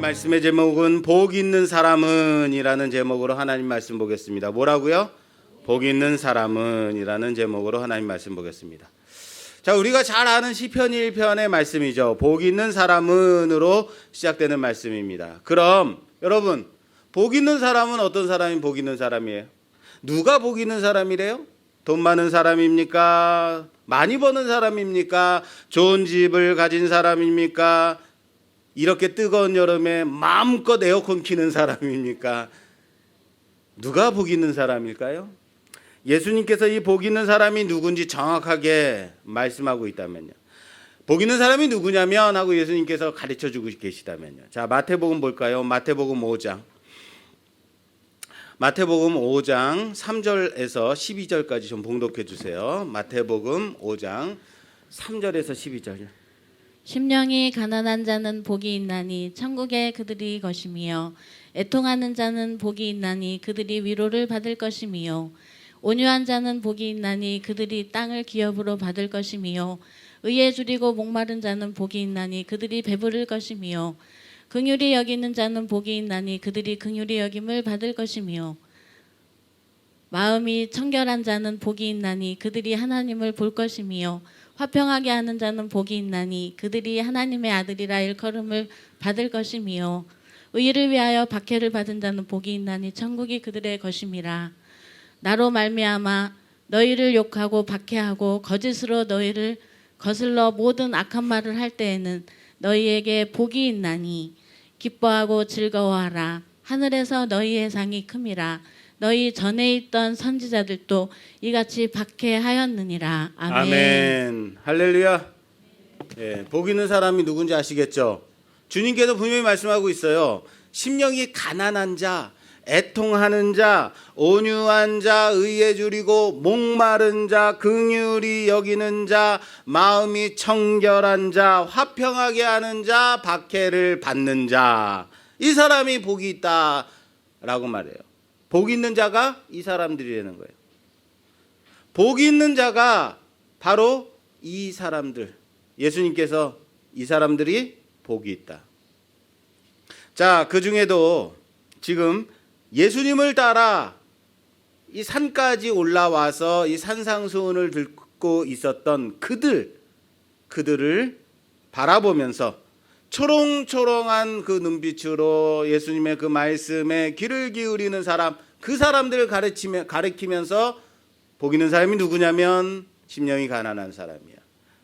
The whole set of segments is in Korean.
말씀의 제목은 복 있는 사람은 이라는 제목으로 하나님 말씀 보겠습니다. 뭐라고요? 복 있는 사람은 이라는 제목으로 하나님 말씀 보겠습니다. 자, 우리가 잘 아는 시편 1편의 말씀이죠. 복 있는 사람은으로 시작되는 말씀입니다. 그럼 여러분, 복 있는 사람은 어떤 사람이 복 있는 사람이에요? 누가 복 있는 사람이래요? 돈 많은 사람입니까? 많이 버는 사람입니까? 좋은 집을 가진 사람입니까? 이렇게 뜨거운 여름에 마음껏 에어컨 켜는 사람입니까? 누가 복 있는 사람일까요? 예수님께서 이 복 있는 사람이 누군지 정확하게 말씀하고 있다면요. 복 있는 사람이 누구냐면 하고 예수님께서 가르쳐 주고 계시다면요. 자, 마태복음 볼까요? 마태복음 5장. 마태복음 5장 3절에서 12절까지 좀 봉독해 주세요. 마태복음 5장 3절에서 12절. 심령이 가난한 자는 복이 있나니 천국에 그들이 것이며, 애통하는 자는 복이 있나니 그들이 위로를 받을 것이며, 온유한 자는 복이 있나니 그들이 땅을 기업으로 받을 것이며, 의에 줄이고 목마른 자는 복이 있나니 그들이 배부를 것이며, 긍휼히 여기는 자는 복이 있나니 그들이 긍휼히 여김을 받을 것이며, 마음이 청결한 자는 복이 있나니 그들이 하나님을 볼 것이며, 화평하게 하는 자는 복이 있나니 그들이 하나님의 아들이라 일컬음을 받을 것이며, 의를 위하여 박해를 받은 자는 복이 있나니 천국이 그들의 것임이라. 나로 말미암아 너희를 욕하고 박해하고 거짓으로 너희를 거슬러 모든 악한 말을 할 때에는 너희에게 복이 있나니 기뻐하고 즐거워하라. 하늘에서 너희의 상이 큼이라. 너희 전에 있던 선지자들도 이같이 박해하였느니라. 아멘. 아멘. 할렐루야. 예, 복 있는 사람이 누군지 아시겠죠? 주님께서 분명히 말씀하고 있어요. 심령이 가난한 자, 애통하는 자, 온유한 자, 의에 줄이고 목마른 자, 긍휼히 여기는 자, 마음이 청결한 자, 화평하게 하는 자, 박해를 받는 자, 이 사람이 복이 있다라고 말해요. 복 있는 자가 이 사람들이라는 거예요. 복 있는 자가 바로 이 사람들. 예수님께서 이 사람들이 복이 있다. 자, 그 중에도 지금 예수님을 따라 이 산까지 올라와서 이 산상수훈을 듣고 있었던 그들을 바라보면서 초롱초롱한 그 눈빛으로 예수님의 그 말씀에 귀를 기울이는 사람, 그 사람들을 가리키면서 복 있는 사람이 누구냐면 심령이 가난한 사람이야,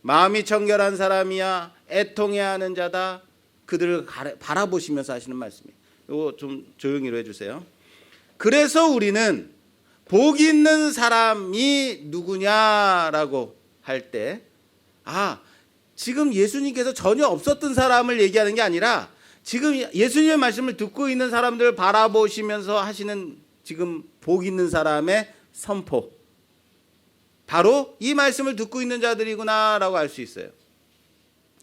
마음이 청결한 사람이야, 애통해야 하는 자다. 그들을 바라보시면서 하시는 말씀이에요. 이거 좀 조용히로 해주세요. 그래서 우리는 복 있는 사람이 누구냐라고 할 때, 지금 예수님께서 전혀 없었던 사람을 얘기하는 게 아니라 지금 예수님의 말씀을 듣고 있는 사람들을 바라보시면서 하시는 지금 복 있는 사람의 선포, 바로 이 말씀을 듣고 있는 자들이구나라고 알 수 있어요.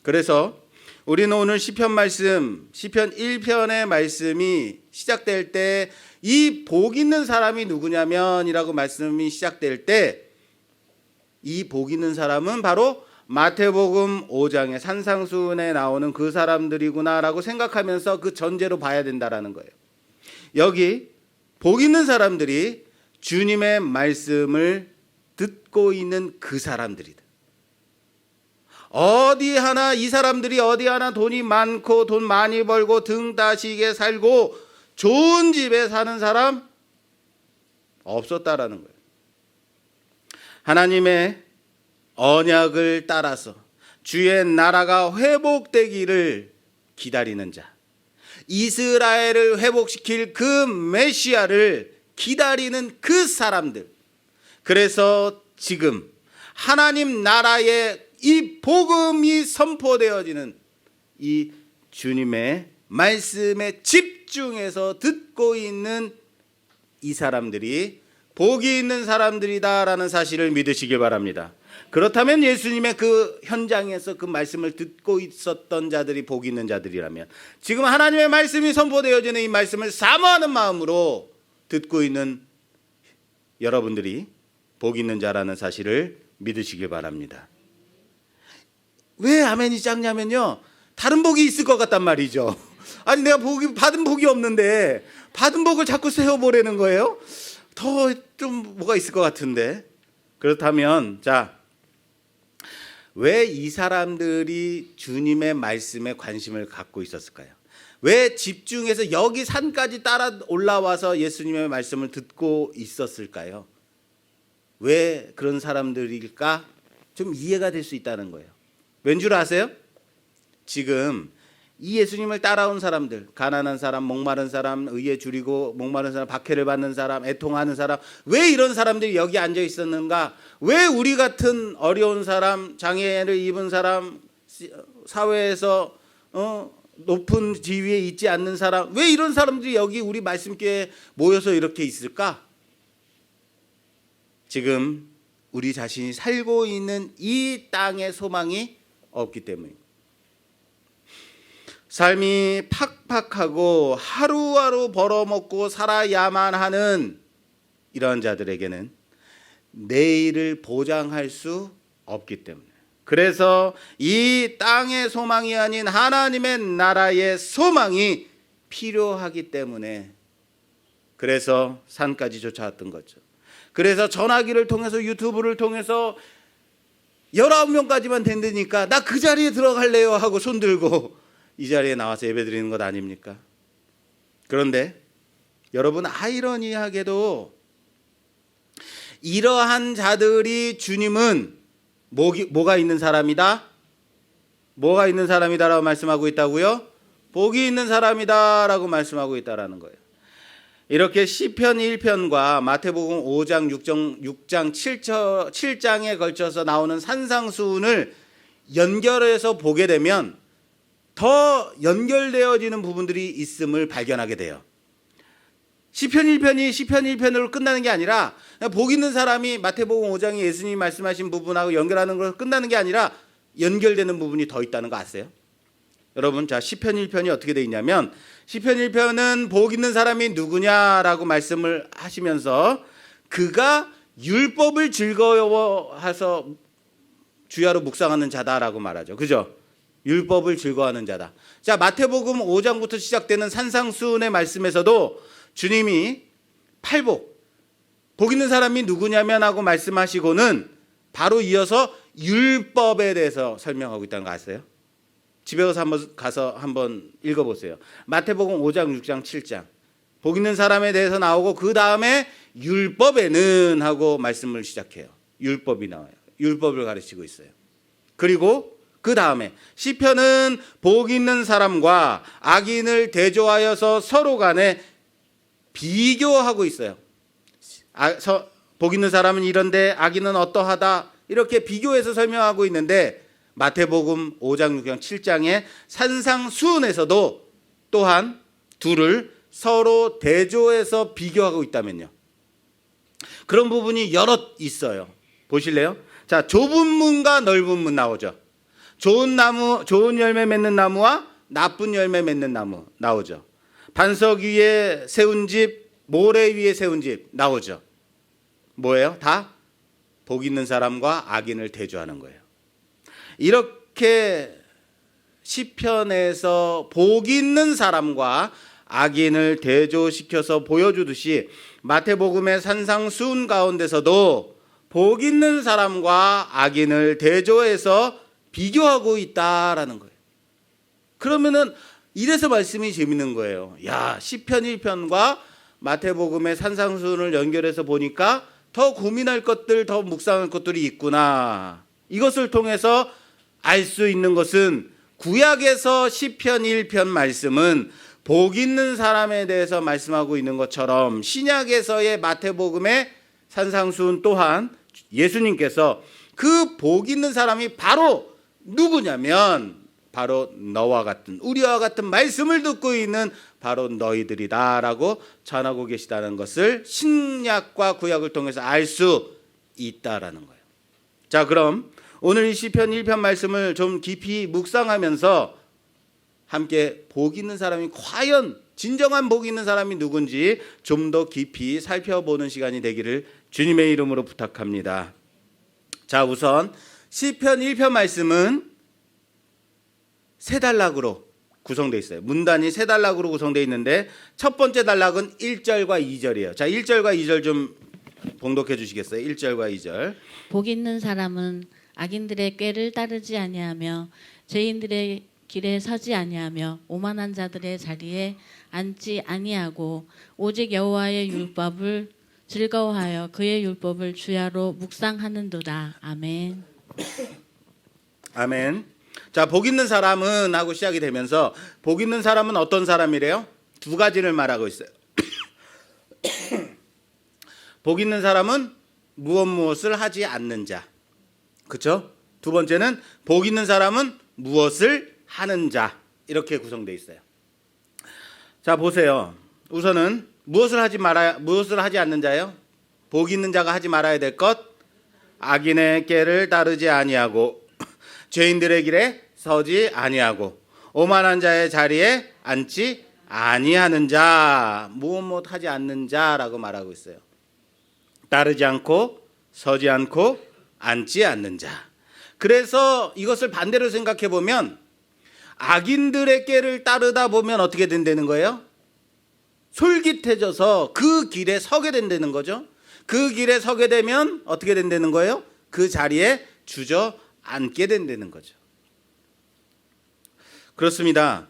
그래서 우리는 오늘 시편 말씀, 시편 1편의 말씀이 시작될 때 이 복 있는 사람이 누구냐면 이라고 말씀이 시작될 때, 이 복 있는 사람은 바로 마태복음 5장의 산상수훈에 나오는 그 사람들이구나라고 생각하면서 그 전제로 봐야 된다라는 거예요. 여기 복 있는 사람들이 주님의 말씀을 듣고 있는 그 사람들이다. 어디 하나 이 사람들이 어디 하나 돈이 많고 돈 많이 벌고 등 따시게 살고 좋은 집에 사는 사람 없었다라는 거예요. 하나님의 언약을 따라서 주의 나라가 회복되기를 기다리는 자, 이스라엘을 회복시킬 그 메시아를 기다리는 그 사람들. 그래서 지금 하나님 나라의 이 복음이 선포되어지는 이 주님의 말씀에 집중해서 듣고 있는 이 사람들이 복이 있는 사람들이다라는 사실을 믿으시길 바랍니다. 그렇다면 예수님의 그 현장에서 그 말씀을 듣고 있었던 자들이 복이 있는 자들이라면, 지금 하나님의 말씀이 선포되어지는 이 말씀을 사모하는 마음으로 듣고 있는 여러분들이 복 있는 자라는 사실을 믿으시길 바랍니다. 왜 아멘이 작냐면요, 다른 복이 있을 것 같단 말이죠. 아니 내가 받은 복이 없는데 받은 복을 자꾸 세워보라는 거예요? 더 좀 뭐가 있을 것 같은데. 그렇다면 자, 왜 이 사람들이 주님의 말씀에 관심을 갖고 있었을까요? 왜 집중해서 여기 산까지 따라 올라와서 예수님의 말씀을 듣고 있었을까요? 왜 그런 사람들일까? 좀 이해가 될 수 있다는 거예요. 왠 줄 아세요? 지금 이 예수님을 따라온 사람들, 가난한 사람, 목마른 사람, 의에 줄이고 목마른 사람, 박해를 받는 사람, 애통하는 사람, 왜 이런 사람들이 여기 앉아 있었는가? 왜 우리 같은 어려운 사람, 장애를 입은 사람, 사회에서 높은 지위에 있지 않는 사람, 왜 이런 사람들이 여기 우리 말씀교회에 모여서 이렇게 있을까? 지금 우리 자신이 살고 있는 이 땅의 소망이 없기 때문입니다. 삶이 팍팍하고 하루하루 벌어먹고 살아야만 하는 이런 자들에게는 내일을 보장할 수 없기 때문에, 그래서 이 땅의 소망이 아닌 하나님의 나라의 소망이 필요하기 때문에, 그래서 산까지 쫓아왔던 거죠. 그래서 전화기를 통해서 유튜브를 통해서 19명까지만 된다니까 나 그 자리에 들어갈래요 하고 손 들고 이 자리에 나와서 예배드리는 것 아닙니까? 그런데 여러분, 아이러니하게도 이러한 자들이 주님은 뭐가 있는 사람이다? 뭐가 있는 사람이다라고 말씀하고 있다고요? 복이 있는 사람이다라고 말씀하고 있다라는 거예요. 이렇게 시편 1편과 마태복음 5장, 6장, 7장에 걸쳐서 나오는 산상수훈을 연결해서 보게 되면 더 연결되어지는 부분들이 있음을 발견하게 돼요. 시편 1편이 시편 1편으로 끝나는 게 아니라, 복 있는 사람이 마태복음 5장에 예수님이 말씀하신 부분하고 연결하는 걸로 끝나는 게 아니라 연결되는 부분이 더 있다는 거 아세요? 여러분, 자, 시편 1편이 어떻게 돼 있냐면, 시편 1편은 복 있는 사람이 누구냐라고 말씀을 하시면서 그가 율법을 즐거워해서 주야로 묵상하는 자다라고 말하죠. 그죠? 율법을 즐거워하는 자다. 자, 마태복음 5장부터 시작되는 산상수훈의 말씀에서도 주님이 팔복, 복 있는 사람이 누구냐면 하고 말씀하시고는 바로 이어서 율법에 대해서 설명하고 있다는 거 아세요? 집에 가서 한번 읽어보세요. 마태복음 5장, 6장, 7장. 복 있는 사람에 대해서 나오고 그 다음에 율법에는 하고 말씀을 시작해요. 율법이 나와요. 율법을 가르치고 있어요. 그리고 그 다음에 시편은 복 있는 사람과 악인을 대조하여서 서로 간에 비교하고 있어요. 복 있는 사람은 이런데 악인은 어떠하다, 이렇게 비교해서 설명하고 있는데, 마태복음 5장, 6장, 7장의 산상수훈에서도 또한 둘을 서로 대조해서 비교하고 있다면요. 그런 부분이 여럿 있어요. 보실래요? 자, 좁은 문과 넓은 문 나오죠. 좋은 열매 맺는 나무와 나쁜 열매 맺는 나무 나오죠. 반석 위에 세운 집, 모래 위에 세운 집 나오죠. 뭐예요? 다 복 있는 사람과 악인을 대조하는 거예요. 이렇게 시편에서 복 있는 사람과 악인을 대조시켜서 보여주듯이 마태복음의 산상수훈 가운데서도 복 있는 사람과 악인을 대조해서 비교하고 있다라는 거예요. 그러면은 이래서 말씀이 재밌는 거예요. 야, 시편 1편과 마태복음의 산상수훈을 연결해서 보니까 더 고민할 것들, 더 묵상할 것들이 있구나. 이것을 통해서 알 수 있는 것은 구약에서 시편 1편 말씀은 복 있는 사람에 대해서 말씀하고 있는 것처럼 신약에서의 마태복음의 산상수훈 또한 예수님께서 그 복 있는 사람이 바로 누구냐면 바로 너와 같은, 우리와 같은 말씀을 듣고 있는 바로 너희들이다라고 전하고 계시다는 것을 신약과 구약을 통해서 알 수 있다라는 거예요. 자, 그럼 오늘 이 시편 1편 말씀을 좀 깊이 묵상하면서 함께 복 있는 사람이 과연 진정한 복 있는 사람이 누군지 좀 더 깊이 살펴보는 시간이 되기를 주님의 이름으로 부탁합니다. 자, 우선 시편 1편 말씀은 세 단락으로 구성되어 있어요. 문단이 세 단락으로 구성되어 있는데 첫 번째 단락은 1절과 2절이에요. 자, 1절과 2절 좀 봉독해 주시겠어요? 1절과 2절. 복 있는 사람은 악인들의 꾀를 따르지 아니하며 죄인들의 길에 서지 아니하며 오만한 자들의 자리에 앉지 아니하고 오직 여호와의 율법을 즐거워하여 그의 율법을 주야로 묵상하는도다. 아멘. 아멘. 자, 복 있는 사람은 하고 시작이 되면서 복 있는 사람은 어떤 사람이래요? 두 가지를 말하고 있어요. 복 있는 사람은 무엇을 하지 않는 자. 그렇죠? 두 번째는 복 있는 사람은 무엇을 하는 자. 이렇게 구성되어 있어요. 자, 보세요. 우선은 무엇을 하지 않는 자예요? 복 있는 자가 하지 말아야 될 것. 악인의 꾀를 따르지 아니하고 죄인들의 길에 서지 아니하고 오만한 자의 자리에 앉지 아니하는 자. 무엇 하지 않는 자라고 말하고 있어요. 따르지 않고 서지 않고 앉지 않는 자. 그래서 이것을 반대로 생각해 보면 악인들의 꾀를 따르다 보면 어떻게 된다는 거예요? 솔깃해져서 그 길에 서게 된다는 거죠. 그 길에 서게 되면 어떻게 된다는 거예요? 그 자리에 주저앉게 된다는 거죠. 그렇습니다.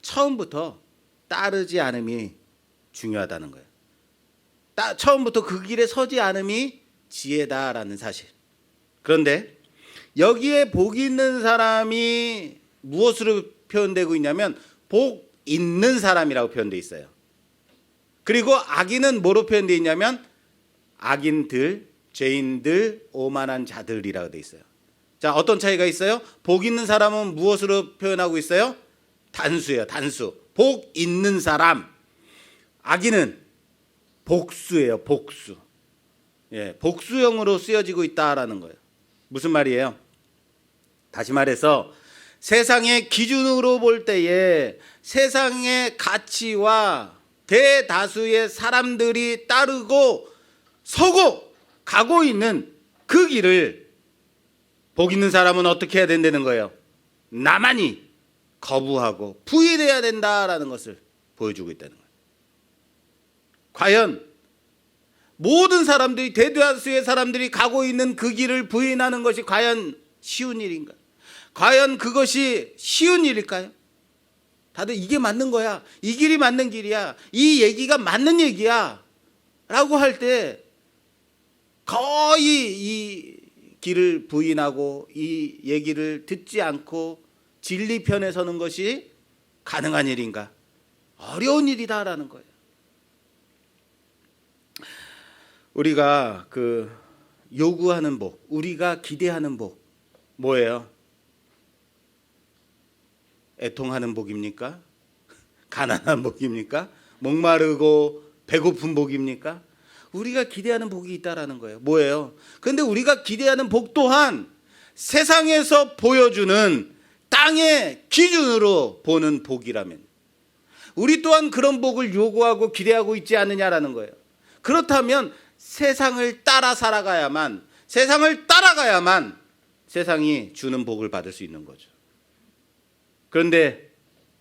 처음부터 따르지 않음이 중요하다는 거예요. 처음부터 그 길에 서지 않음이 지혜다라는 사실. 그런데 여기에 복 있는 사람이 무엇으로 표현되고 있냐면 복 있는 사람이라고 표현되어 있어요. 그리고 악인은 뭐로 표현되어 있냐면 악인들, 죄인들, 오만한 자들이라고 되어 있어요. 자, 어떤 차이가 있어요? 복 있는 사람은 무엇으로 표현하고 있어요? 단수예요. 단수. 복 있는 사람. 악인은 복수예요. 복수. 예, 복수형으로 쓰여지고 있다라는 거예요. 무슨 말이에요? 다시 말해서 세상의 기준으로 볼 때에 세상의 가치와 대다수의 사람들이 따르고 서고 가고 있는 그 길을 복 있는 사람은 어떻게 해야 된다는 거예요? 나만이 거부하고 부인해야 된다라는 것을 보여주고 있다는 거예요. 과연 모든 사람들이 대다수의 사람들이 가고 있는 그 길을 부인하는 것이 과연 쉬운 일인가? 과연 그것이 쉬운 일일까요? 다들 이게 맞는 거야. 이 길이 맞는 길이야. 이 얘기가 맞는 얘기야. 라고 할 때 거의 이 길을 부인하고 이 얘기를 듣지 않고 진리 편에 서는 것이 가능한 일인가? 어려운 일이다라는 거예요. 우리가 요구하는 복, 우리가 기대하는 복 뭐예요? 애통하는 복입니까? 가난한 복입니까? 목마르고 배고픈 복입니까? 우리가 기대하는 복이 있다라는 거예요. 뭐예요? 그런데 우리가 기대하는 복 또한 세상에서 보여주는 땅의 기준으로 보는 복이라면 우리 또한 그런 복을 요구하고 기대하고 있지 않느냐라는 거예요. 그렇다면 세상을 따라 살아가야만, 세상을 따라가야만 세상이 주는 복을 받을 수 있는 거죠. 그런데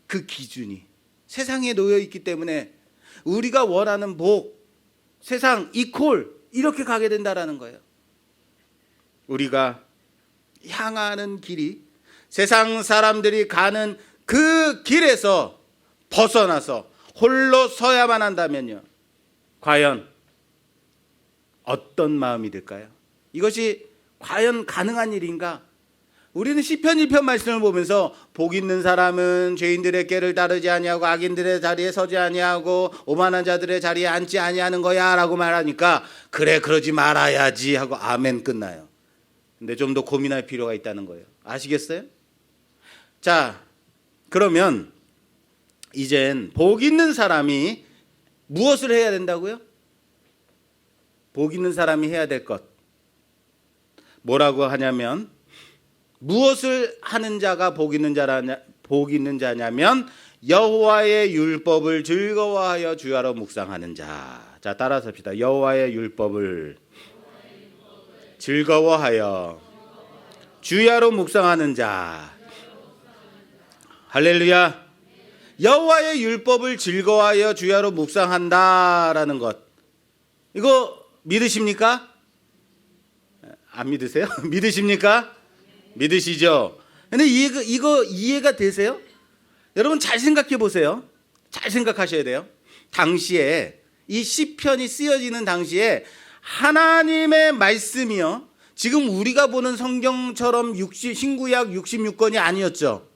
그 기준이 세상에 놓여 있기 때문에 우리가 원하는 복, 세상 이퀄 이렇게 가게 된다라는 거예요. 우리가 향하는 길이 세상 사람들이 가는 그 길에서 벗어나서 홀로 서야만 한다면요. 과연 어떤 마음이 들까요? 이것이 과연 가능한 일인가? 우리는 시편 1편 말씀을 보면서 복 있는 사람은 죄인들의 꾀를 따르지 아니하고 악인들의 자리에 서지 아니하고 오만한 자들의 자리에 앉지 아니하는 거야 라고 말하니까 그래 그러지 말아야지 하고 아멘 끝나요. 근데 좀 더 고민할 필요가 있다는 거예요. 아시겠어요? 자, 그러면 이젠 복 있는 사람이 무엇을 해야 된다고요? 복 있는 사람이 해야 될 것 뭐라고 하냐면 무엇을 하는 자가 복 있는 자냐면 여호와의 율법을 즐거워하여 주야로 묵상하는 자. 자, 따라서 합시다. 여호와의 율법을 즐거워하여 주야로 묵상하는 자. 할렐루야. 여호와의 율법을 즐거워하여 주야로 묵상한다라는 것. 이거 믿으십니까? 안 믿으세요? 믿으십니까? 믿으시죠? 근데 이거 이해가 되세요? 여러분 잘 생각해 보세요. 잘 생각하셔야 돼요. 당시에 이 시편이 쓰여지는 당시에 하나님의 말씀이요. 지금 우리가 보는 성경처럼 신구약 66권이 아니었죠.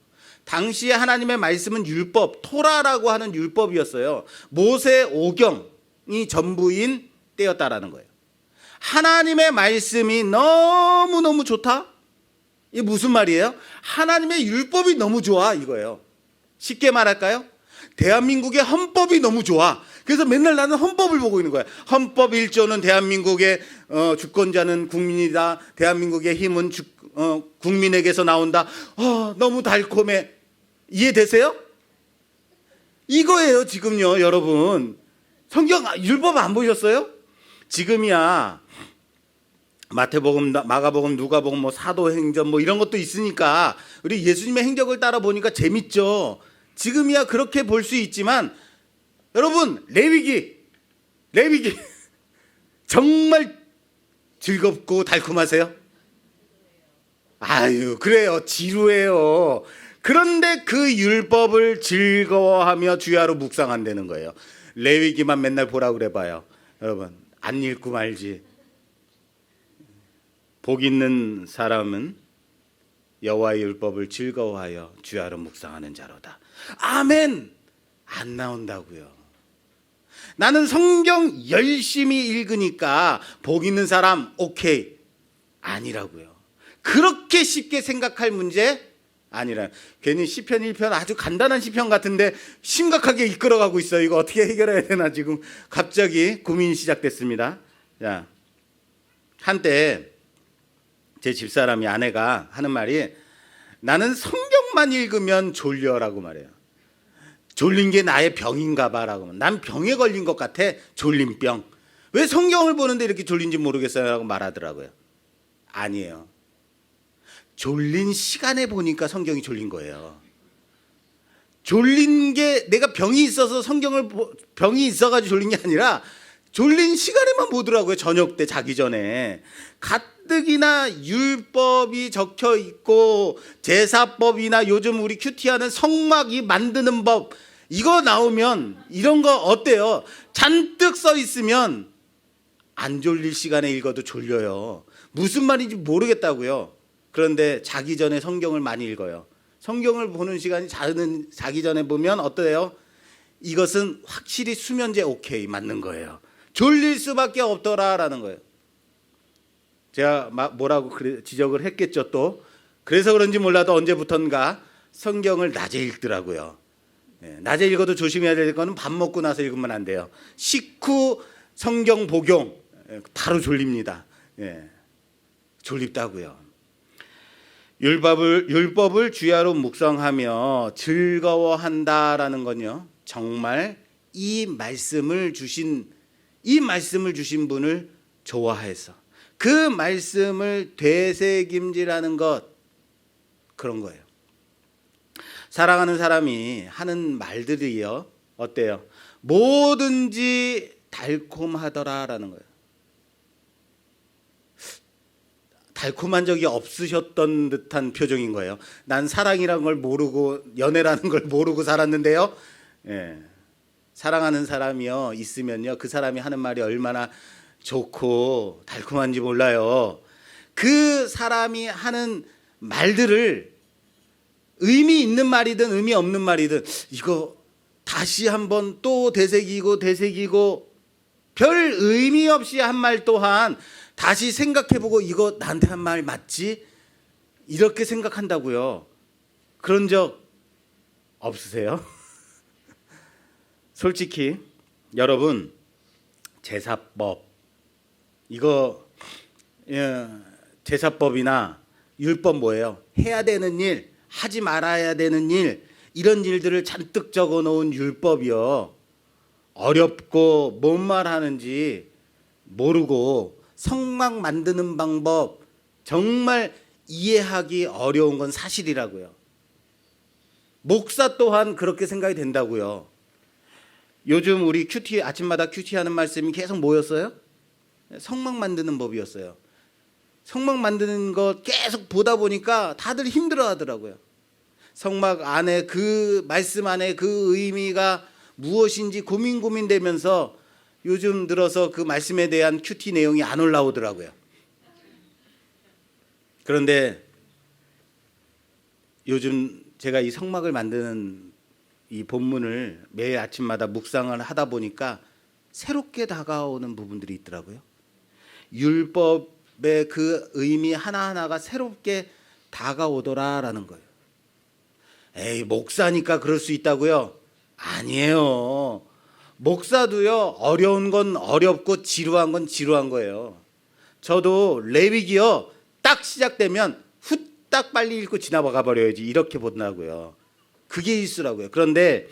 당시에 하나님의 말씀은 율법, 토라라고 하는 율법이었어요. 모세 오경이 전부인 때였다라는 거예요. 하나님의 말씀이 너무너무 좋다? 이게 무슨 말이에요? 하나님의 율법이 너무 좋아 이거예요. 쉽게 말할까요? 대한민국의 헌법이 너무 좋아. 그래서 맨날 나는 헌법을 보고 있는 거야. 헌법 1조는 대한민국의 주권자는 국민이다. 대한민국의 힘은 국민에게서 나온다. 너무 달콤해. 이해되세요? 이거예요 지금요 여러분. 성경 율법 안 보셨어요? 지금이야 마태복음, 마가복음, 누가복음, 뭐 사도행전 뭐 이런 것도 있으니까 우리 예수님의 행적을 따라 보니까 재밌죠. 지금이야 그렇게 볼 수 있지만 여러분 레위기 정말 즐겁고 달콤하세요? 아유 그래요 지루해요. 그런데 그 율법을 즐거워하며 주야로 묵상한다는 거예요. 레위기만 맨날 보라고 그래봐요. 여러분 안 읽고 말지. 복 있는 사람은 여호와의 율법을 즐거워하여 주야로 묵상하는 자로다. 아멘. 안 나온다고요. 나는 성경 열심히 읽으니까 복 있는 사람 오케이. 아니라고요. 그렇게 쉽게 생각할 문제 아니라. 괜히 시편 1편 아주 간단한 시편 같은데 심각하게 이끌어가고 있어요. 이거 어떻게 해결해야 되나 지금 갑자기 고민이 시작됐습니다. 자, 한때 제 집사람이 아내가 하는 말이 나는 성경만 읽으면 졸려라고 말해요. 졸린 게 나의 병인가 봐라고. 난 병에 걸린 것 같아. 졸림병. 왜 성경을 보는데 이렇게 졸린지 모르겠어요 라고 말하더라고요. 아니에요. 졸린 시간에 보니까 성경이 졸린 거예요. 졸린 게 내가 병이 있어서 병이 있어가지고 졸린 게 아니라 졸린 시간에만 보더라고요. 저녁 때 자기 전에. 가뜩이나 율법이 적혀 있고 제사법이나 요즘 우리 큐티하는 성막이 만드는 법 이거 나오면 이런 거 어때요? 잔뜩 써 있으면 안 졸릴 시간에 읽어도 졸려요. 무슨 말인지 모르겠다고요. 그런데 자기 전에 성경을 많이 읽어요. 성경을 보는 시간이 자기 전에 보면 어때요? 이것은 확실히 수면제 오케이 맞는 거예요. 졸릴 수밖에 없더라라는 거예요. 제가 뭐라고 지적을 했겠죠 또. 그래서 그런지 몰라도 언제부턴가 성경을 낮에 읽더라고요. 낮에 읽어도 조심해야 될 거는 밥 먹고 나서 읽으면 안 돼요. 식후 성경 복용 바로 졸립니다. 졸립다고요. 율법을 주야로 묵상하며 즐거워한다라는 건요. 정말 이 말씀을 주신 분을 좋아해서 그 말씀을 되새김질하는 것 그런 거예요. 사랑하는 사람이 하는 말들이요. 어때요? 뭐든지 달콤하더라라는 거예요. 달콤한 적이 없으셨던 듯한 표정인 거예요. 난 사랑이라는 걸 모르고 연애라는 걸 모르고 살았는데요. 사랑하는 사람이요 있으면요 그 사람이 하는 말이 얼마나 좋고 달콤한지 몰라요. 그 사람이 하는 말들을 의미 있는 말이든 의미 없는 말이든 이거 다시 한번 또 되새기고 별 의미 없이 한 말 또한 다시 생각해보고 이거 나한테 한 말 맞지? 이렇게 생각한다고요. 그런 적 없으세요? 솔직히 여러분 제사법 이거 제사법이나 율법 뭐예요? 해야 되는 일, 하지 말아야 되는 일 이런 일들을 잔뜩 적어놓은 율법이요. 어렵고 뭔 말하는지 모르고 성막 만드는 방법 정말 이해하기 어려운 건 사실이라고요. 목사 또한 그렇게 생각이 된다고요. 요즘 우리 큐티 아침마다 큐티하는 말씀이 계속 뭐였어요? 성막 만드는 법이었어요. 성막 만드는 거 계속 보다 보니까 다들 힘들어하더라고요. 성막 안에 그 말씀 안에 그 의미가 무엇인지 고민되면서 요즘 들어서 그 말씀에 대한 큐티 내용이 안 올라오더라고요. 그런데 요즘 제가 이 성막을 만드는 이 본문을 매일 아침마다 묵상을 하다 보니까 새롭게 다가오는 부분들이 있더라고요. 율법의 그 의미 하나하나가 새롭게 다가오더라라는 거예요. 에이, 목사니까 그럴 수 있다고요? 아니에요. 목사도요, 어려운 건 어렵고 지루한 건 지루한 거예요. 저도 레위기요, 딱 시작되면 후딱 빨리 읽고 지나가 버려야지 이렇게 본다고요. 그게 일수라고요. 그런데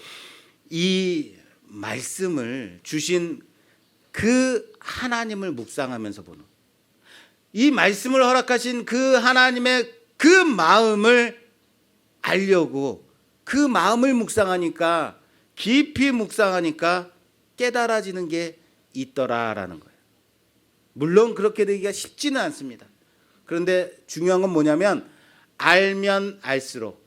이 말씀을 주신 그 하나님을 묵상하면서 보는, 이 말씀을 허락하신 그 하나님의 그 마음을 알려고 그 마음을 묵상하니까, 깊이 묵상하니까 깨달아지는 게 있더라라는 거예요. 물론 그렇게 되기가 쉽지는 않습니다. 그런데 중요한 건 뭐냐면 알면 알수록,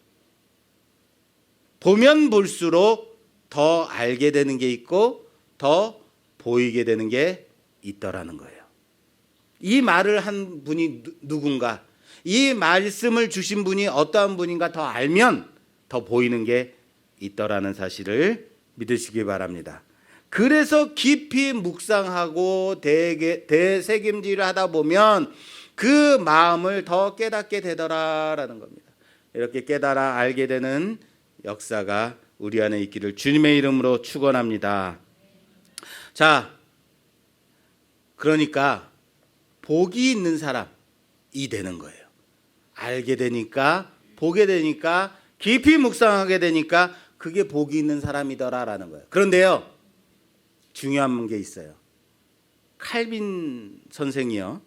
보면 볼수록 더 알게 되는 게 있고 더 보이게 되는 게 있더라는 거예요. 이 말을 한 분이 누군가, 이 말씀을 주신 분이 어떠한 분인가 더 알면 더 보이는 게 있더라는 사실을 믿으시기 바랍니다. 그래서 깊이 묵상하고 대새김질을 하다 보면 그 마음을 더 깨닫게 되더라라는 겁니다. 이렇게 깨달아 알게 되는 역사가 우리 안에 있기를 주님의 이름으로 축원합니다. 자, 그러니까 복이 있는 사람이 되는 거예요. 알게 되니까, 보게 되니까, 깊이 묵상하게 되니까 그게 복이 있는 사람이더라라는 거예요. 그런데요, 중요한 게 있어요. 칼빈 선생이요,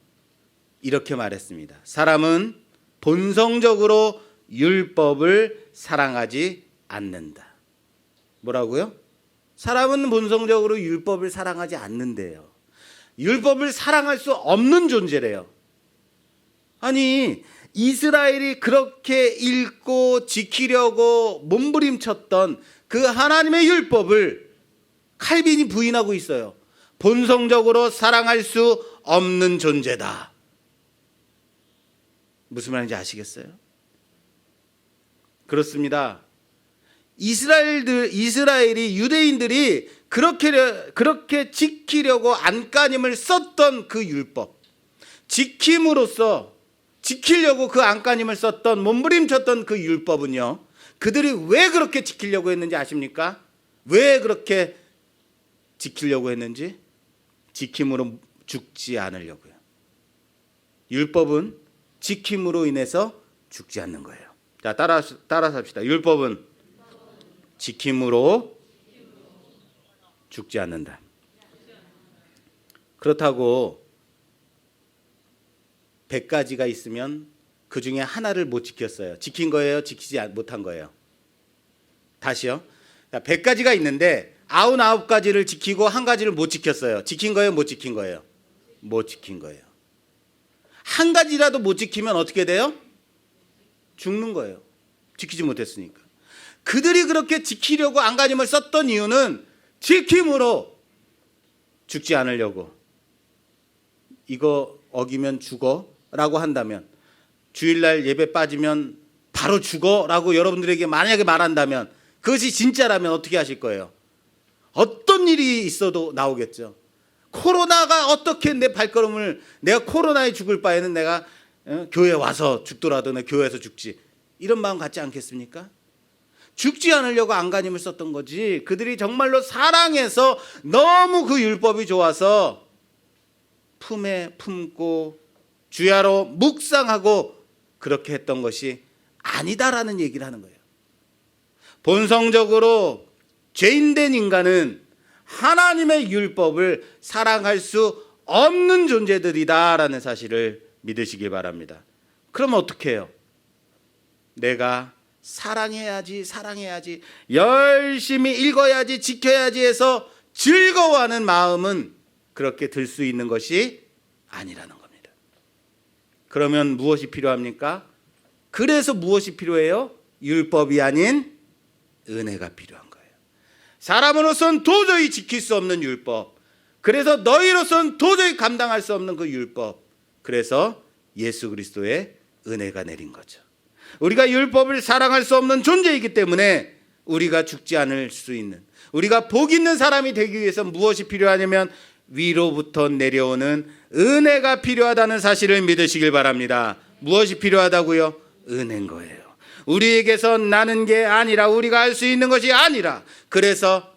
이렇게 말했습니다. 사람은 본성적으로 율법을 사랑하지 않는다. 뭐라고요? 사람은 본성적으로 율법을 사랑하지 않는데요. 율법을 사랑할 수 없는 존재래요. 아니, 이스라엘이 그렇게 읽고 지키려고 몸부림쳤던 그 하나님의 율법을 칼빈이 부인하고 있어요. 본성적으로 사랑할 수 없는 존재다. 무슨 말인지 아시겠어요? 그렇습니다. 이스라엘이, 유대인들이 그렇게 지키려고 안간힘을 썼던 그 율법, 지키려고 그 안간힘을 썼던, 몸부림쳤던 그 율법은요, 그들이 왜 그렇게 지키려고 했는지 아십니까? 왜 그렇게 지키려고 했는지? 지킴으로 죽지 않으려고요. 율법은 지킴으로 인해서 죽지 않는 거예요. 자, 따라서 합시다. 율법은 지킴으로 죽지 않는다. 그렇다고 100가지가 있으면 그 중에 하나를 못 지켰어요. 지킨 거예요? 지키지 못한 거예요? 다시요. 100가지가 있는데 99가지를 지키고 한 가지를 못 지켰어요. 지킨 거예요? 못 지킨 거예요? 못 지킨 거예요. 한 가지라도 못 지키면 어떻게 돼요? 죽는 거예요. 지키지 못했으니까. 그들이 그렇게 지키려고 안간힘을 썼던 이유는 지킴으로 죽지 않으려고. 이거 어기면 죽어 라고 한다면, 주일날 예배 빠지면 바로 죽어 라고 여러분들에게 만약에 말한다면, 그것이 진짜라면 어떻게 하실 거예요? 어떤 일이 있어도 나오겠죠. 코로나가 어떻게 내 발걸음을, 내가 코로나에 죽을 바에는 내가 교회 와서 죽더라도 내 교회에서 죽지, 이런 마음 갖지 않겠습니까? 죽지 않으려고 안간힘을 썼던 거지, 그들이 정말로 사랑해서 너무 그 율법이 좋아서 품에 품고 주야로 묵상하고 그렇게 했던 것이 아니다라는 얘기를 하는 거예요. 본성적으로 죄인된 인간은 하나님의 율법을 사랑할 수 없는 존재들이다라는 사실을 믿으시기 바랍니다. 그럼 어떻게 해요? 내가 사랑해야지, 사랑해야지, 열심히 읽어야지, 지켜야지 해서 즐거워하는 마음은 그렇게 들 수 있는 것이 아니라는 겁니다. 그러면 무엇이 필요합니까? 그래서 무엇이 필요해요? 율법이 아닌 은혜가 필요한 거예요. 사람으로서는 도저히 지킬 수 없는 율법, 그래서 너희로서는 도저히 감당할 수 없는 그 율법, 그래서 예수 그리스도의 은혜가 내린 거죠. 우리가 율법을 사랑할 수 없는 존재이기 때문에 우리가 죽지 않을 수 있는, 우리가 복 있는 사람이 되기 위해서 무엇이 필요하냐면 위로부터 내려오는 은혜가 필요하다는 사실을 믿으시길 바랍니다. 무엇이 필요하다고요? 은혜인 거예요. 우리에게서 나는 게 아니라, 우리가 할 수 있는 것이 아니라, 그래서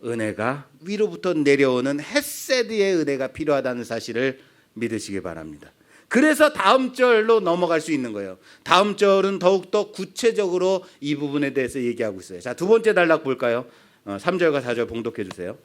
은혜가 위로부터 내려오는 헤세드의 은혜가 필요하다는 사실을 믿으시기 바랍니다. 그래서 다음 절로 넘어갈 수 있는 거예요. 다음 절은 더욱더 구체적으로 이 부분에 대해서 얘기하고 있어요. 자, 두 번째 단락 볼까요? 3절과 4절 봉독해 주세요.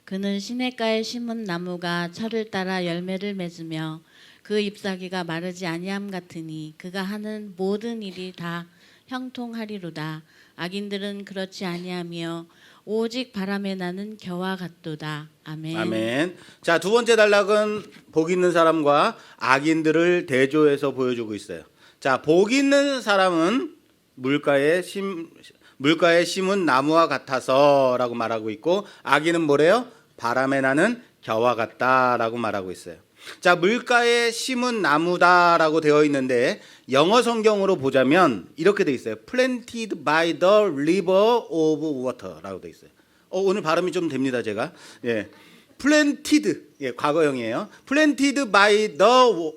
그는 시냇가에 심은 나무가 철을 따라 열매를 맺으며 그 잎사귀가 마르지 아니함 같으니 그가 하는 모든 일이 다 형통하리로다. 악인들은 그렇지 아니하며 오직 바람에 나는 겨와 같도다. 아멘. 아멘. 자, 두 번째 단락은 복 있는 사람과 악인들을 대조해서 보여주고 있어요. 자, 복 있는 사람은 물가에 심은 나무와 같아서라고 말하고 있고, 악인은 뭐래요? 바람에 나는 겨와 같다라고 말하고 있어요. 자, 물가에 심은 나무다라고 되어 있는데 영어 성경으로 보자면 이렇게 돼 있어요. Planted by the river of water라고 돼 있어요. 오늘 발음이 좀 됩니다, 제가. 예. Planted, 예, 과거형이에요. Planted by the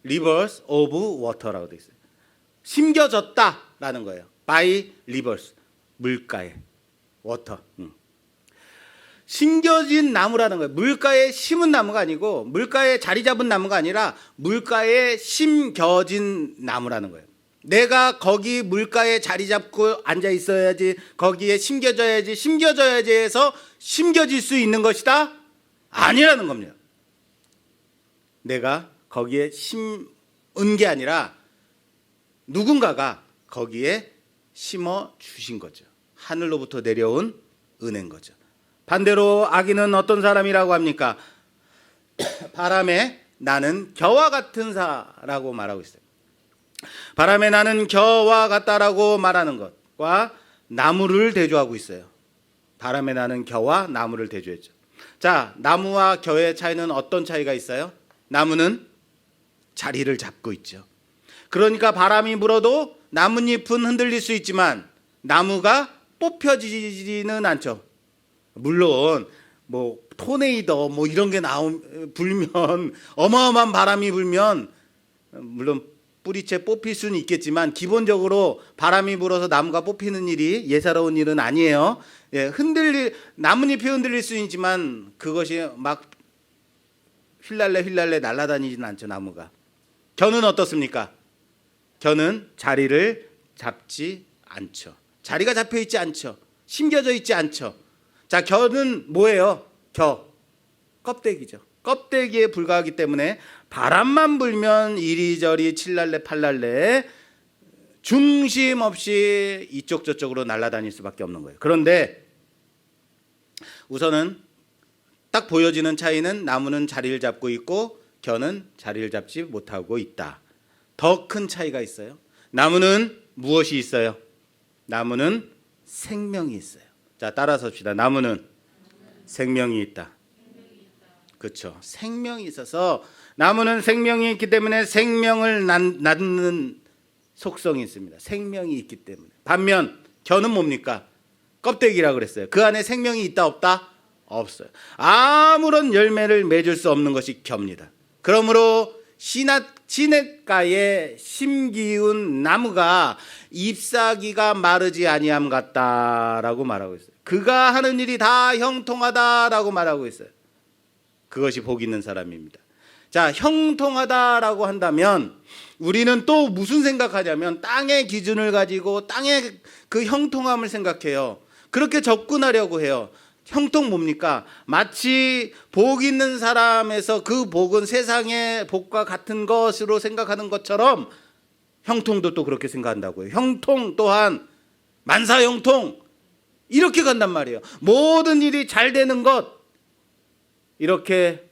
rivers of water라고 돼 있어요. 심겨졌다라는 거예요. By rivers, 물가에, water. 심겨진 나무라는 거예요. 물가에 심은 나무가 아니고, 물가에 자리 잡은 나무가 아니라 물가에 심겨진 나무라는 거예요. 내가 거기 물가에 자리 잡고 앉아 있어야지, 거기에 심겨져야지 해서 심겨질 수 있는 것이다? 아니라는 겁니다. 내가 거기에 심은 게 아니라 누군가가 거기에 심어 주신 거죠. 하늘로부터 내려온 은혜인 거죠. 반대로 악인은 어떤 사람이라고 합니까? 바람에 나는 겨와 같은 사라고 말하고 있어요. 바람에 나는 겨와 같다라고 말하는 것과 나무를 대조하고 있어요. 바람에 나는 겨와 나무를 대조했죠. 자, 나무와 겨의 차이는 어떤 차이가 있어요? 나무는 자리를 잡고 있죠. 그러니까 바람이 불어도 나뭇잎은 흔들릴 수 있지만 나무가 뽑혀지지는 않죠. 물론 뭐 토네이도 뭐 이런 게 불면, 어마어마한 바람이 불면 물론 뿌리채 뽑힐 수는 있겠지만 기본적으로 바람이 불어서 나무가 뽑히는 일이 예사로운 일은 아니에요. 예, 나뭇잎이 흔들릴 수 있지만 그것이 막 휠랄레 날아다니지는 않죠. 나무가. 겨는 어떻습니까? 겨는 자리를 잡지 않죠. 자리가 잡혀 있지 않죠. 심겨져 있지 않죠. 자, 겨는 뭐예요? 껍데기죠. 껍데기에 불과하기 때문에 바람만 불면 이리저리 칠랄레 팔랄레 중심 없이 이쪽 저쪽으로 날아다닐 수밖에 없는 거예요. 그런데 우선은 딱 보여지는 차이는 나무는 자리를 잡고 있고 겨는 자리를 잡지 못하고 있다. 더 큰 차이가 있어요. 나무는 무엇이 있어요? 나무는 생명이 있어요. 자, 따라서 합시다. 나무는 생명이 있다. 그렇죠. 생명이 있어서 나무는 생명이 있기 때문에 생명을 낳는 속성이 있습니다. 생명이 있기 때문에. 반면 겨는 뭡니까? 껍데기라고 그랬어요. 그 안에 생명이 있다 없다? 없어요. 아무런 열매를 맺을 수 없는 것이 겨입니다. 그러므로 시냇가에 심기운 나무가 잎사귀가 마르지 아니함 같다라고 말하고 있어요. 그가 하는 일이 다 형통하다라고 말하고 있어요. 그것이 복 있는 사람입니다. 자, 형통하다라고 한다면 우리는 또 무슨 생각하냐면 땅의 기준을 가지고 땅의 그 형통함을 생각해요. 그렇게 접근하려고 해요. 형통 뭡니까? 마치 복 있는 사람에서 그 복은 세상의 복과 같은 것으로 생각하는 것처럼 형통도 또 그렇게 생각한다고요. 형통 또한 만사형통 이렇게 간단 말이에요. 모든 일이 잘 되는 것 이렇게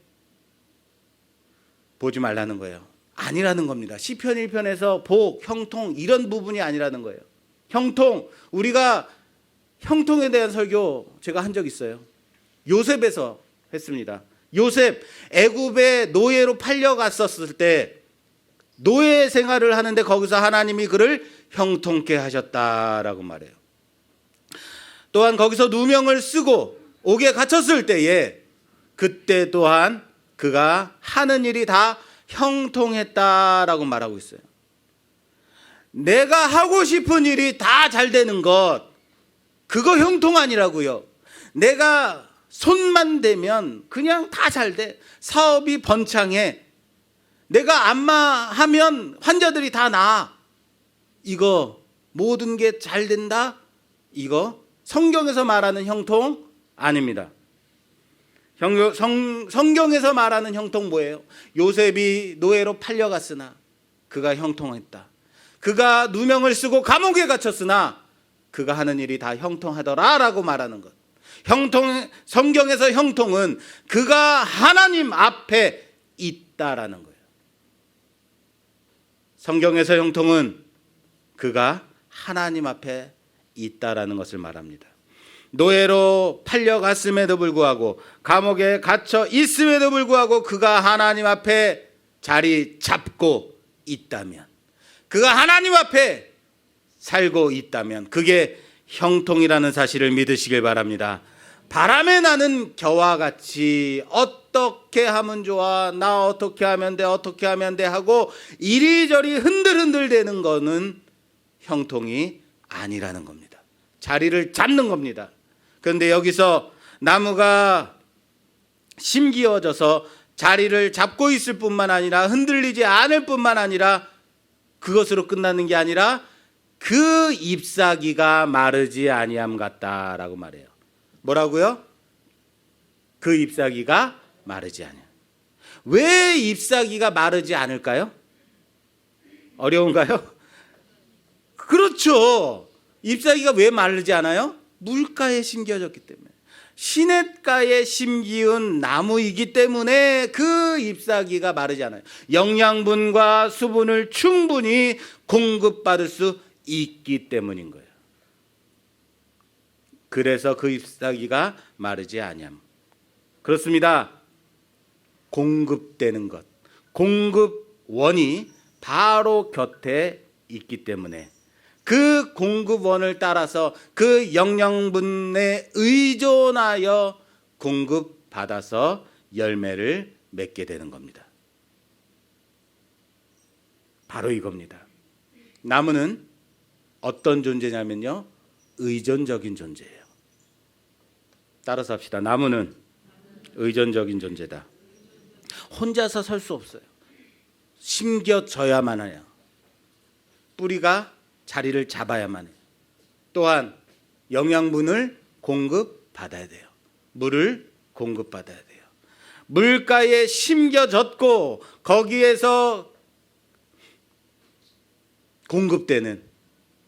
보지 말라는 거예요. 아니라는 겁니다. 시편 1편에서 복, 형통 이런 부분이 아니라는 거예요. 형통, 우리가 형통에 대한 설교 제가 한 적 있어요. 요셉에서 했습니다. 요셉 애굽에 노예로 팔려갔었을 때 노예 생활을 하는데 거기서 하나님이 그를 형통케 하셨다라고 말해요. 또한 거기서 누명을 쓰고 옥에 갇혔을 때에 그때 또한 그가 하는 일이 다 형통했다라고 말하고 있어요. 내가 하고 싶은 일이 다 잘 되는 것 그거 형통 아니라고요. 내가 손만 대면 그냥 다 잘 돼. 사업이 번창해. 내가 안마하면 환자들이 다 나아. 이거 모든 게 잘 된다? 이거 성경에서 말하는 형통 아닙니다. 성경에서 말하는 형통 뭐예요? 요셉이 노예로 팔려갔으나 그가 형통했다. 그가 누명을 쓰고 감옥에 갇혔으나 그가 하는 일이 다 형통하더라라고 말하는 것. 성경에서 형통은 그가 하나님 앞에 있다라는 거예요. 성경에서 형통은 그가 하나님 앞에 있다라는 것을 말합니다. 노예로 팔려갔음에도 불구하고 감옥에 갇혀 있음에도 불구하고 그가 하나님 앞에 자리 잡고 있다면, 그가 하나님 앞에 살고 있다면 그게 형통이라는 사실을 믿으시길 바랍니다. 바람에 나는 겨와 같이 어떻게 하면 좋아, 나 어떻게 하면 돼, 어떻게 하면 돼 하고 이리저리 흔들흔들 대는 거는 형통이 아니라는 겁니다. 자리를 잡는 겁니다. 그런데 여기서 나무가 심기어져서 자리를 잡고 있을 뿐만 아니라 흔들리지 않을 뿐만 아니라 그것으로 끝나는 게 아니라 그 잎사귀가 마르지 아니함 같다라고 말해요. 뭐라고요? 그 잎사귀가 마르지 않아요. 왜 잎사귀가 마르지 않을까요? 어려운가요? 그렇죠. 잎사귀가 왜 마르지 않아요? 물가에 심겨졌기 때문에. 시냇가에 심기운 나무이기 때문에 그 잎사귀가 마르지 않아요. 영양분과 수분을 충분히 공급받을 수 있기 때문인 거예요. 그래서 그 잎사귀가 마르지 아니함. 그렇습니다. 공급되는 것, 공급원이 바로 곁에 있기 때문에 그 공급원을 따라서 그 영양분에 의존하여 공급받아서 열매를 맺게 되는 겁니다. 바로 이겁니다. 나무는 어떤 존재냐면요, 의존적인 존재예요. 따라서 합시다. 나무는 의존적인 존재다. 혼자서 설 수 없어요. 심겨져야만 해요. 뿌리가 자리를 잡아야만 해요. 또한 영양분을 공급받아야 돼요. 물을 공급받아야 돼요. 물가에 심겨졌고 거기에서 공급되는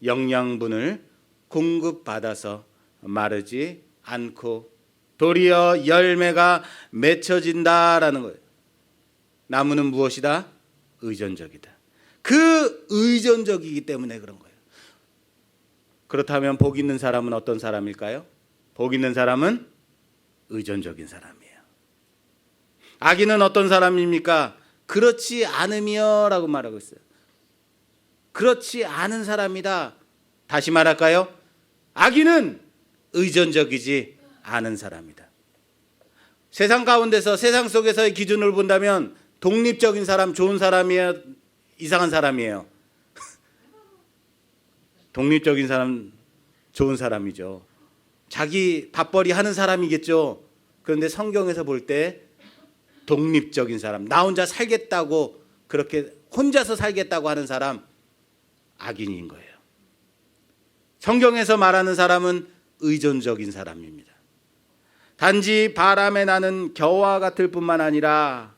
영양분을 공급받아서 마르지 않고 도리어 열매가 맺혀진다라는 거예요. 나무는 무엇이다? 의존적이다. 그 의존적이기 때문에 그런 거예요. 그렇다면 복 있는 사람은 어떤 사람일까요? 복 있는 사람은 의존적인 사람이에요. 악인은 어떤 사람입니까? 그렇지 않으며 라고 말하고 있어요. 그렇지 않은 사람이다. 다시 말할까요? 악인은 의존적이지 않은 사람이다. 세상 가운데서, 세상 속에서의 기준을 본다면 독립적인 사람, 좋은 사람이야, 이상한 사람이에요. 독립적인 사람, 좋은 사람이죠. 자기 밥벌이 하는 사람이겠죠. 그런데 성경에서 볼 때 독립적인 사람, 나 혼자 살겠다고, 그렇게 혼자서 살겠다고 하는 사람, 악인인 거예요. 성경에서 말하는 사람은 의존적인 사람입니다. 단지 바람에 나는 겨와 같을 뿐만 아니라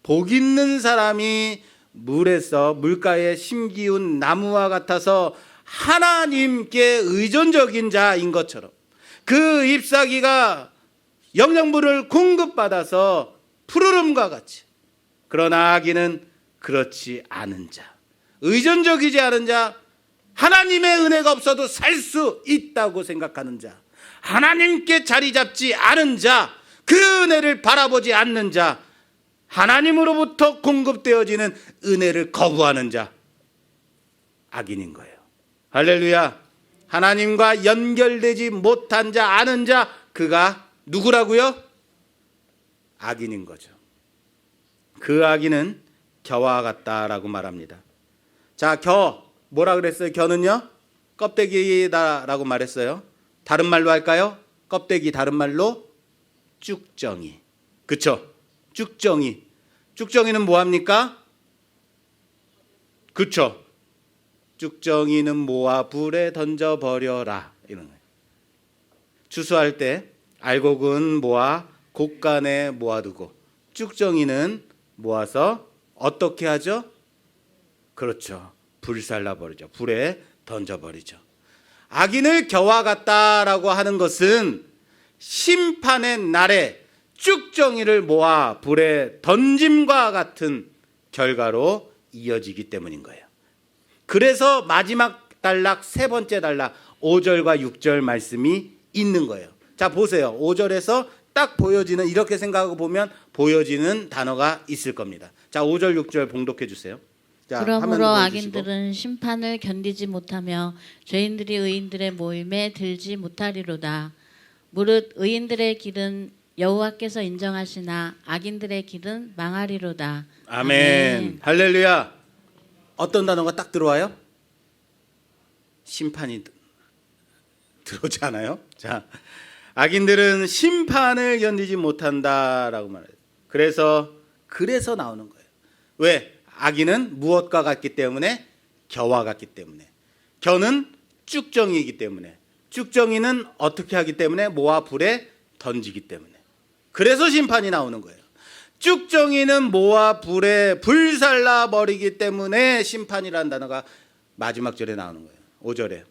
복 있는 사람이 물가에 심기운 나무와 같아서 하나님께 의존적인 자인 것처럼 그 잎사귀가 영양분을 공급받아서 푸르름과 같이, 그러나 아기는 그렇지 않은 자, 의존적이지 않은 자, 하나님의 은혜가 없어도 살 수 있다고 생각하는 자, 하나님께 자리 잡지 않은 자, 그 은혜를 바라보지 않는 자, 하나님으로부터 공급되어지는 은혜를 거부하는 자, 악인인 거예요. 할렐루야. 하나님과 연결되지 못한 자, 아는 자, 그가 누구라고요? 악인인 거죠. 그 악인은 겨와 같다라고 말합니다. 자, 뭐라 그랬어요? 겨는요? 껍데기다라고 말했어요. 다른 말로 할까요? 껍데기, 다른 말로 쭉정이. 그쵸? 쭉정이. 쭉정이는 뭐합니까? 그쵸? 쭉정이는 모아 불에 던져버려라, 이런 거예요. 추수할 때 알곡은 모아 곡간에 모아두고 쭉정이는 모아서 어떻게 하죠? 그렇죠. 불살라버리죠. 불에 던져버리죠. 악인을 겨와 같다라고 하는 것은 심판의 날에 쭉정이를 모아 불에 던짐과 같은 결과로 이어지기 때문인 거예요. 그래서 마지막 단락, 세 번째 단락 5절과 6절 말씀이 있는 거예요. 자, 보세요. 5절에서 딱 보여지는, 이렇게 생각하고 보면 보여지는 단어가 있을 겁니다. 자, 5절 6절 봉독해 주세요. 자, 그러므로 악인들은 심판을 견디지 못하며 죄인들이 의인들의 모임에 들지 못하리로다. 무릇 의인들의 길은 여호와께서 인정하시나 악인들의 길은 망하리로다. 아멘. 할렐루야. 어떤 단어가 딱 들어와요? 심판이 들어오지 않아요? 자, 악인들은 심판을 견디지 못한다라고 말해요. 그래서 나오는 거예요. 왜? 악인은 무엇과 같기 때문에? 겨와 같기 때문에. 겨는 쭉정이기 때문에. 쭉정이는 어떻게 하기 때문에? 모아 불에 던지기 때문에. 그래서 심판이 나오는 거예요. 쭉정이는 모아 불에 불살라 버리기 때문에 심판이라는 단어가 마지막 절에 나오는 거예요. 5절에.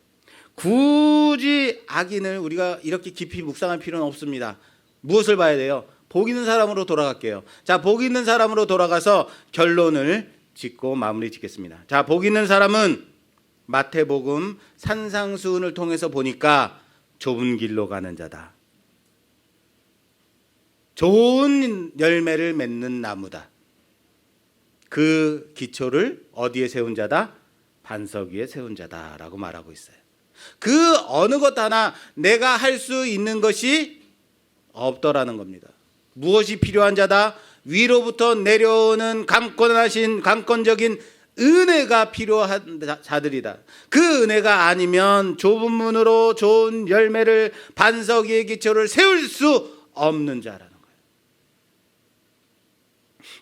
굳이 악인을 우리가 이렇게 깊이 묵상할 필요는 없습니다. 무엇을 봐야 돼요? 복 있는 사람으로 돌아갈게요. 자, 복 있는 사람으로 돌아가서 결론을 짓고 마무리 짓겠습니다. 자, 복 있는 사람은 마태복음 산상수훈을 통해서 보니까 좁은 길로 가는 자다. 좋은 열매를 맺는 나무다. 그 기초를 어디에 세운 자다? 반석 위에 세운 자다라고 말하고 있어요. 그 어느 것 하나 내가 할 수 있는 것이 없더라는 겁니다. 무엇이 필요한 자다? 위로부터 내려오는 강권적인 은혜가 필요한 자들이다. 그 은혜가 아니면 좁은 문으로 좋은 열매를, 반석 위의 기초를 세울 수 없는 자라는 거예요.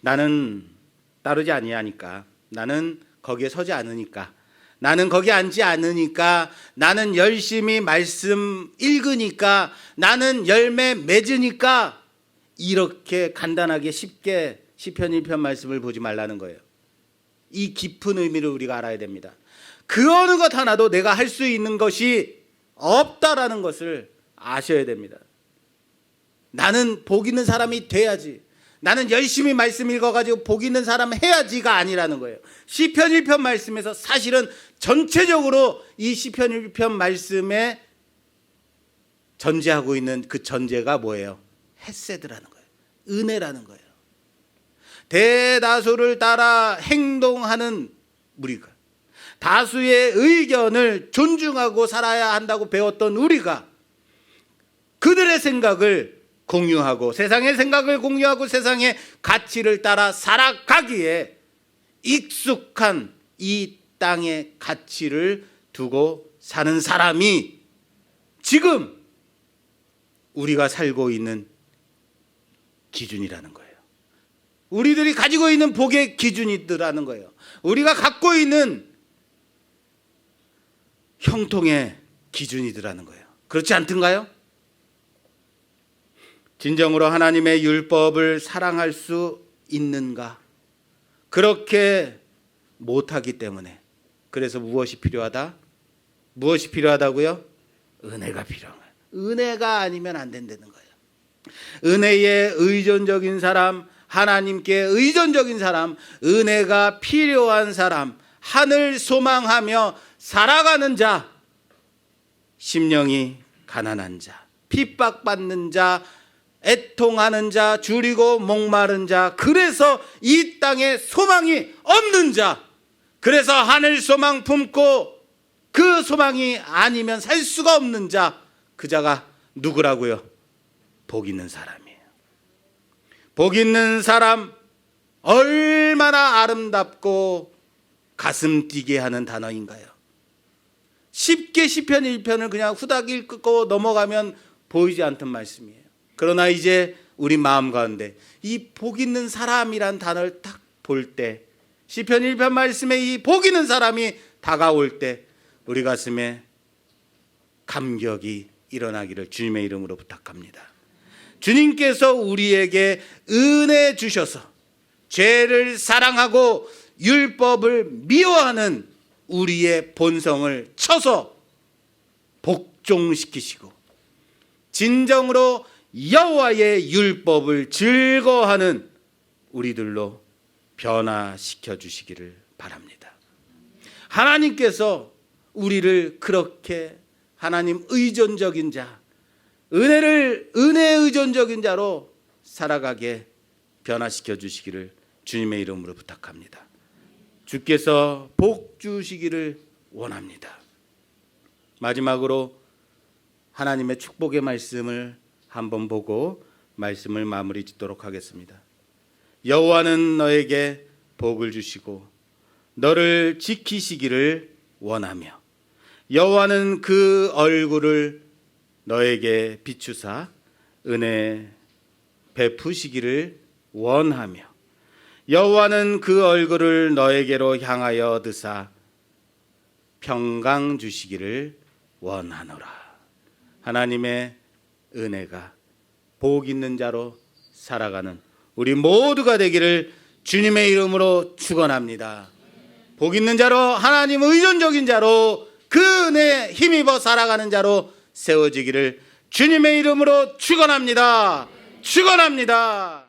나는 따르지 아니하니까, 나는 거기에 서지 않으니까, 나는 거기 앉지 않으니까, 나는 열심히 말씀 읽으니까, 나는 열매 맺으니까, 이렇게 간단하게 쉽게 시편 1편 말씀을 보지 말라는 거예요. 이 깊은 의미를 우리가 알아야 됩니다. 그 어느 것 하나도 내가 할 수 있는 것이 없다라는 것을 아셔야 됩니다. 나는 복 있는 사람이 돼야지, 나는 열심히 말씀 읽어가지고 복 있는 사람 해야지가 아니라는 거예요. 시편 1편 말씀에서 사실은 전체적으로 이 시편 1편 말씀에 전제하고 있는 그 전제가 뭐예요? 헤세드라는 거예요. 은혜라는 거예요. 대다수를 따라 행동하는 우리가, 다수의 의견을 존중하고 살아야 한다고 배웠던 우리가 그들의 생각을 공유하고, 세상의 생각을 공유하고 세상의 가치를 따라 살아가기에 익숙한 이 땅의 가치를 두고 사는 사람이 지금 우리가 살고 있는 기준이라는 거예요. 우리들이 가지고 있는 복의 기준이더라는 거예요. 우리가 갖고 있는 형통의 기준이더라는 거예요. 그렇지 않던가요? 진정으로 하나님의 율법을 사랑할 수 있는가? 그렇게 못하기 때문에. 그래서 무엇이 필요하다? 무엇이 필요하다고요? 은혜가 필요한 거예요. 은혜가 아니면 안 된다는 거예요. 은혜에 의존적인 사람, 하나님께 의존적인 사람, 은혜가 필요한 사람, 하늘 소망하며 살아가는 자, 심령이 가난한 자, 핍박받는 자, 애통하는 자, 줄이고 목마른 자, 그래서 이 땅에 소망이 없는 자, 그래서 하늘 소망 품고 그 소망이 아니면 살 수가 없는 자, 그 자가 누구라고요? 복 있는 사람이에요. 복 있는 사람, 얼마나 아름답고 가슴 뛰게 하는 단어인가요? 쉽게 시편 1편을 그냥 후딱 읽고 넘어가면 보이지 않던 말씀이에요. 그러나 이제 우리 마음 가운데 이 복 있는 사람이란 단어를 딱 볼 때, 시편 1편 말씀에 이 복 있는 사람이 다가올 때 우리 가슴에 감격이 일어나기를 주님의 이름으로 부탁합니다. 주님께서 우리에게 은혜 주셔서 죄를 사랑하고 율법을 미워하는 우리의 본성을 쳐서 복종시키시고 진정으로 여호와의 율법을 즐거워하는 우리들로 변화시켜 주시기를 바랍니다. 하나님께서 우리를 그렇게 하나님 의존적인 자, 은혜 의존적인 자로 살아가게 변화시켜 주시기를 주님의 이름으로 부탁합니다. 주께서 복 주시기를 원합니다. 마지막으로 하나님의 축복의 말씀을 한번 보고 말씀을 마무리 짓도록 하겠습니다. 여호와는 너에게 복을 주시고 너를 지키시기를 원하며 여호와는 그 얼굴을 너에게 비추사 은혜 베푸시기를 원하며 여호와는 그 얼굴을 너에게로 향하여 드사 평강 주시기를 원하노라. 하나님의 은혜가 복 있는 자로 살아가는 우리 모두가 되기를 주님의 이름으로 축원합니다. 복 있는 자로, 하나님 의존적인 자로, 그 은혜에 힘입어 살아가는 자로 세워지기를 주님의 이름으로 축원합니다. 축원합니다.